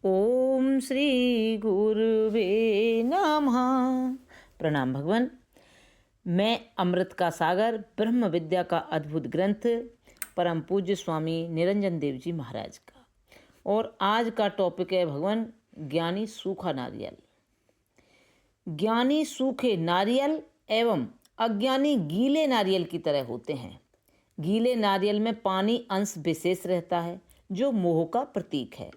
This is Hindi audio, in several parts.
ओम श्री गुरुवे नमः। प्रणाम भगवान। मैं अमृत का सागर ब्रह्म विद्या का अद्भुत ग्रंथ परम पूज्य स्वामी निरंजन देव जी महाराज का, और आज का टॉपिक है भगवान ज्ञानी सूखा नारियल। ज्ञानी सूखे नारियल एवं अज्ञानी गीले नारियल की तरह होते हैं। गीले नारियल में पानी अंश विशेष रहता है जो मोह का प्रतीक है।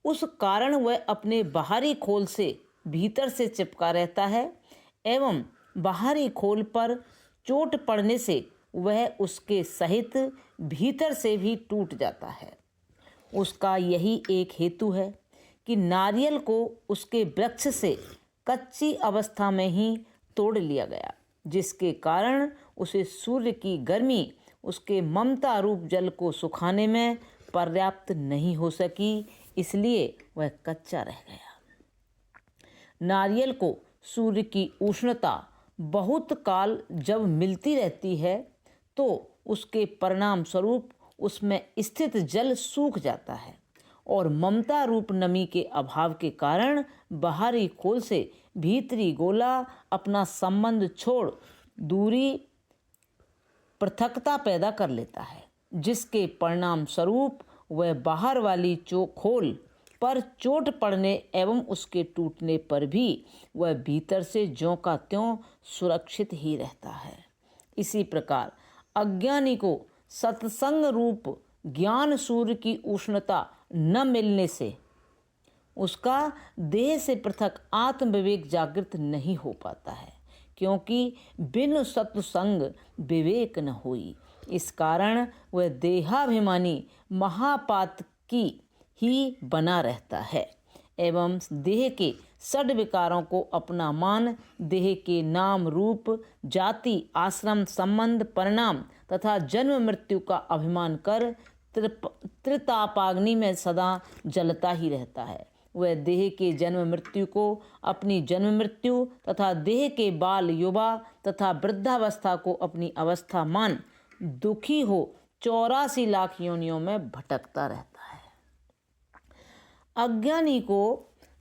उस कारण वह अपने बाहरी खोल से भीतर से चिपका रहता है एवं बाहरी खोल पर चोट पड़ने से वह उसके सहित भीतर से भी टूट जाता है। उसका यही एक हेतु है कि नारियल को उसके वृक्ष से कच्ची अवस्था में ही तोड़ लिया गया, जिसके कारण उसे सूर्य की गर्मी उसके ममता रूप जल को सुखाने में पर्याप्त नहीं हो सकी, इसलिए वह कच्चा रह गया। नारियल को सूर्य की उष्णता बहुत काल जब मिलती रहती है तो उसके परिणाम स्वरूप उसमें स्थित जल सूख जाता है और ममता रूप नमी के अभाव के कारण बाहरी खोल से भीतरी गोला अपना संबंध छोड़ दूरी पृथकता पैदा कर लेता है, जिसके परिणाम स्वरूप वह बाहर वाली खोल पर चोट पड़ने एवं उसके टूटने पर भी वह भीतर से ज्यों का त्यों सुरक्षित ही रहता है। इसी प्रकार अज्ञानी को सत्संग रूप ज्ञान सूर्य की उष्णता न मिलने से उसका देह से पृथक आत्म विवेक जागृत नहीं हो पाता है, क्योंकि बिन सत्संग विवेक न होई। इस कारण वह देहाभिमानी महापात की ही बना रहता है एवं देह के षड विकारों को अपना मान देह के नाम रूप जाति आश्रम संबंध परिणाम तथा जन्म मृत्यु का अभिमान कर त्रितापाग्नि में सदा जलता ही रहता है। वह देह के जन्म मृत्यु को अपनी जन्म मृत्यु तथा देह के बाल युवा तथा वृद्धावस्था को अपनी अवस्था मान दुखी हो 84 लाख योनियों में भटकता रहता है। अज्ञानी को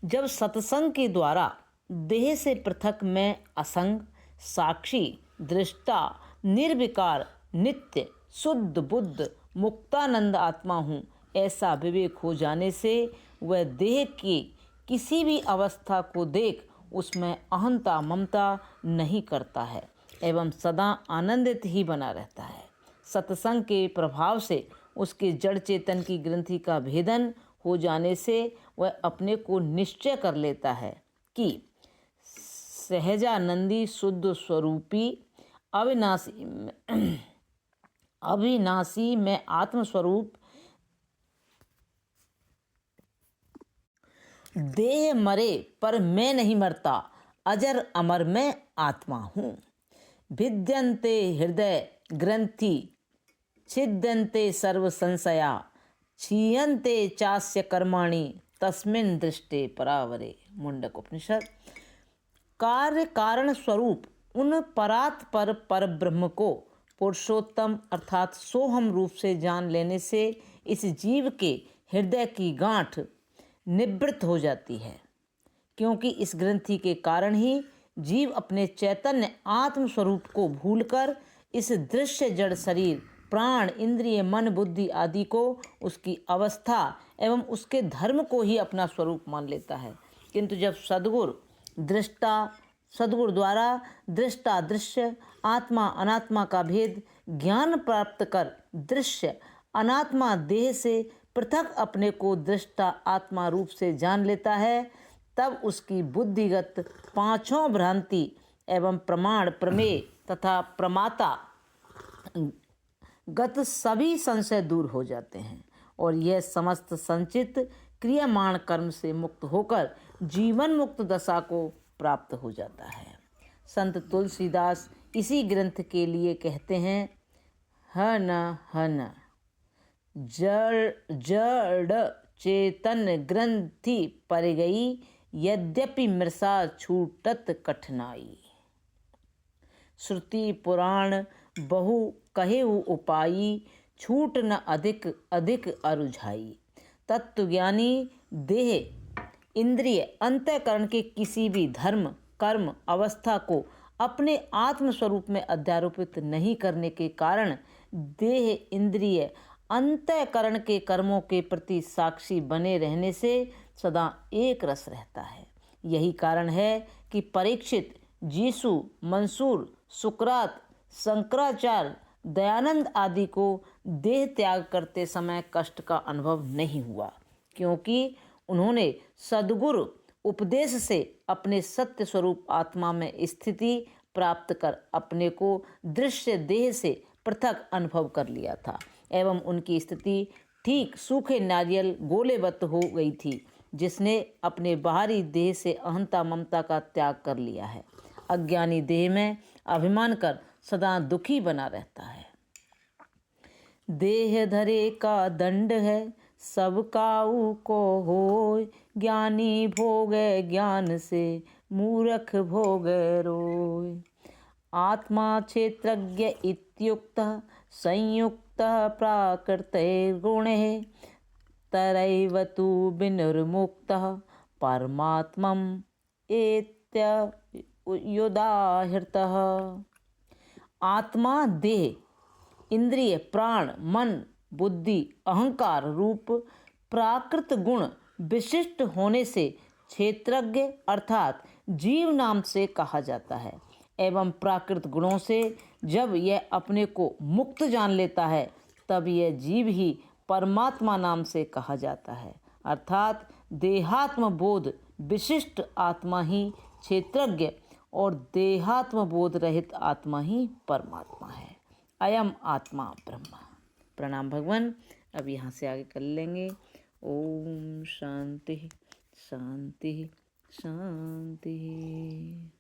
जब सत्संग के द्वारा देह से पृथक मैं असंग साक्षी दृष्टा निर्विकार नित्य शुद्ध बुद्ध मुक्तानंद आत्मा हूँ ऐसा विवेक हो जाने से वह देह की किसी भी अवस्था को देख उसमें अहंता ममता नहीं करता है एवं सदा आनंदित ही बना रहता है। सत्संग के प्रभाव से उसके जड़ चेतन की ग्रंथि का भेदन हो जाने से वह अपने को निश्चय कर लेता है कि सहजानंदी शुद्ध स्वरूपी अविनाशी में आत्मस्वरूप देह मरे पर मैं नहीं मरता, अजर अमर मैं आत्मा हूँ। भिद्यन्ते हृदय ग्रंथि छिद्यन्ते सर्व संशया क्षीयन्ते चास्य कर्माणि तस्मिन् दृष्टे परावरे। मुंडक उपनिषद। कार्य कारण स्वरूप उन परात पर ब्रह्म को पुरुषोत्तम अर्थात सोहम रूप से जान लेने से इस जीव के हृदय की गांठ निवृत्त हो जाती है, क्योंकि इस ग्रंथि के कारण ही जीव अपने चैतन्य आत्म स्वरूप को भूलकर इस दृश्य जड़ शरीर प्राण इंद्रिय मन बुद्धि आदि को उसकी अवस्था एवं उसके धर्म को ही अपना स्वरूप मान लेता है। किंतु जब सद्गुरु द्वारा दृष्टा दृश्य आत्मा अनात्मा का भेद ज्ञान प्राप्त कर दृश्य अनात्मा देह से पृथक अपने को दृष्टा आत्मा रूप से जान लेता है, तब उसकी बुद्धिगत पांचों भ्रांति एवं प्रमाण प्रमेय तथा प्रमाता गत सभी संशय दूर हो जाते हैं और यह समस्त संचित क्रियामाण कर्म से मुक्त होकर जीवन मुक्त दशा को प्राप्त हो जाता है। संत तुलसीदास इसी ग्रंथ के लिए कहते हैं, हन जड़ चेतन ग्रंथि पर गई यद्यपि मृषा छूटत कठिनाई। श्रुति पुराण बहु कहेउ उपाई छूट न अधिक अधिक अरुझाई। तत्वज्ञानी देह इंद्रिय अंतःकरण के किसी भी धर्म, कर्म, अवस्था को अपने आत्म स्वरूप में अध्यारोपित नहीं करने के कारण देह इंद्रिय अंतःकरण के कर्मों के प्रति साक्षी बने रहने से सदा एक रस रहता है। यही कारण है कि परीक्षित, जीसु, मंसूर, सुकरात, शंकराचार्य, दयानंद आदि को देह त्याग करते समय कष्ट का अनुभव नहीं हुआ, क्योंकि उन्होंने सद्गुरु उपदेश से अपने सत्य स्वरूप आत्मा में स्थिति प्राप्त कर अपने को दृश्य देह से पृथक अनुभव कर लिया था एवं उनकी स्थिति ठीक सूखे नारियल गोलेवत हो गई थी, जिसने अपने बाहरी देह से अहंता ममता का त्याग कर लिया है। अज्ञानी देह में अभिमान कर सदा दुखी बना रहता है। देह धरे का दंड है, सब काऊ को होय, ज्ञानी भोगे ज्ञान से, मूर्ख भोगे रोय। आत्मा क्षेत्रज्ञ इत्युक्तः संयुक्तः प्राकृतैर्गुणैः, तरैव तु विनिर्मुक्तः परमात्मम् एत्युदाहृतः। आत्मा देह, इंद्रिय, प्राण, मन, बुद्धि, अहंकार रूप प्राकृत गुण विशिष्ट होने से क्षेत्रज्ञ अर्थात जीव नाम से कहा जाता है एवं प्राकृत गुणों से जब यह अपने को मुक्त जान लेता है तब यह जीव ही परमात्मा नाम से कहा जाता है। अर्थात देहात्म बोध विशिष्ट आत्मा ही क्षेत्रज्ञ और देहात्म बोध रहित आत्मा ही परमात्मा है। अयम आत्मा ब्रह्मा। प्रणाम भगवान। अब यहाँ से आगे कर लेंगे। ओम शांति शांति शांति।